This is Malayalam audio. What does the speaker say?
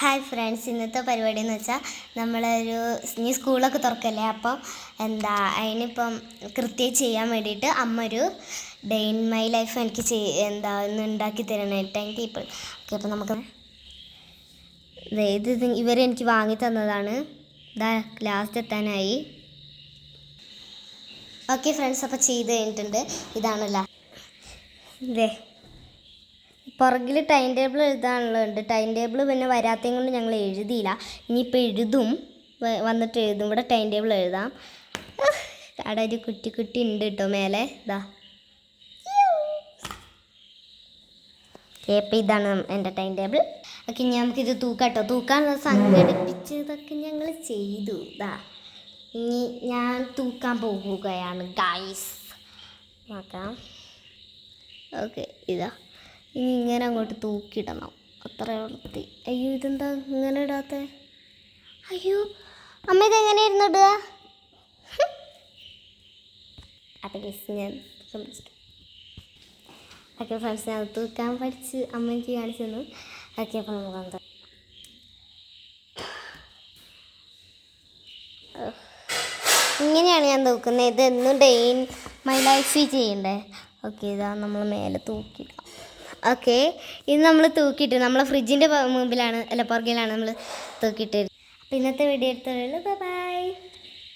ഹായ് ഫ്രണ്ട്സ്, ഇന്നത്തെ പരിപാടി എന്ന് വെച്ചാൽ നമ്മളൊരു ഇനി സ്കൂളൊക്കെ തുറക്കല്ലേ. അപ്പം അതിനിപ്പം കൃത്യമായി ചെയ്യാൻ വേണ്ടിയിട്ട് അമ്മ ഒരു ഡേ ഇൻ മൈ ലൈഫ് എനിക്ക് ഒന്ന് ഉണ്ടാക്കി തരണം 10 പീപ്പിൾ. ഓക്കെ, അപ്പം നമുക്ക് ഇത് ഇവരെനിക്ക് വാങ്ങി തന്നതാണ്. ഇതാ ലാസ്റ്റ് എത്താനായി. ഓക്കെ ഫ്രണ്ട്സ്, അപ്പോൾ ചെയ്ത് കഴിഞ്ഞിട്ടുണ്ട്. ഇതാണല്ലോ ഇതേ പുറകിൽ ടൈം ടേബിൾ എഴുതാനുള്ളതുണ്ട്. ടൈം ടേബിൾ പിന്നെ വരാത്തതും കൊണ്ട് ഞങ്ങൾ എഴുതിയില്ല. ഇനിയിപ്പോൾ എഴുതും, വന്നിട്ട് എഴുതും. ഇവിടെ ടൈം ടേബിൾ എഴുതാം. അവിടെ ഒരു കുട്ടി ഉണ്ട് കേട്ടോ മേലെ. ഇതാ അപ്പം ഇതാണ് എൻ്റെ ടൈം ടേബിൾ. ഓക്കെ, നമുക്കിത് തൂക്കാട്ടോ. തൂക്കാനുള്ള സംഘടിപ്പിച്ചതൊക്കെ ഞങ്ങൾ ചെയ്തു. ഇതാ ഇനി ഞാൻ തൂക്കാൻ പോകുകയാണ് ഗൈസ്. നോക്കാം. ഓക്കെ, ഇതാ ഇനി ഇങ്ങനെ അങ്ങോട്ട് തൂക്കിയിടണം. അത്ര വൃത്തി. അയ്യോ, ഇതെന്താ ഇങ്ങനെ ഇടാത്ത? അയ്യോ അമ്മ, ഇതെങ്ങനെയായിരുന്നു ഇടുക? അപ്പം ഗസ് ഞാൻ സംഭവിച്ചു. ഓക്കെ ഫ്രണ്ട്സ്, ഞാൻ തൂക്കാൻ പഠിച്ച് അമ്മ എനിക്ക് കാണിച്ചു തന്നു. ഓക്കെ, അപ്പം നമുക്ക് എന്താ ഇങ്ങനെയാണ് ഞാൻ തൂക്കുന്നത്. ഇതെന്നും ഡേ ഇൻ മൈ ലൈഫിൽ ചെയ്യണ്ടേ. ഓക്കെ, ഇതാ നമ്മൾ മേലെ തൂക്കിയിടാം. ഓക്കെ, ഇത് നമ്മൾ തൂക്കിയിട്ട് നമ്മളെ ഫ്രിഡ്ജിൻ്റെ മുമ്പിലാണ്, പുറകിലാണ് നമ്മൾ തൂക്കിയിട്ട്. അപ്പോൾ ഇന്നത്തെ വീഡിയോ എടുത്തോളൂ. Bye bye.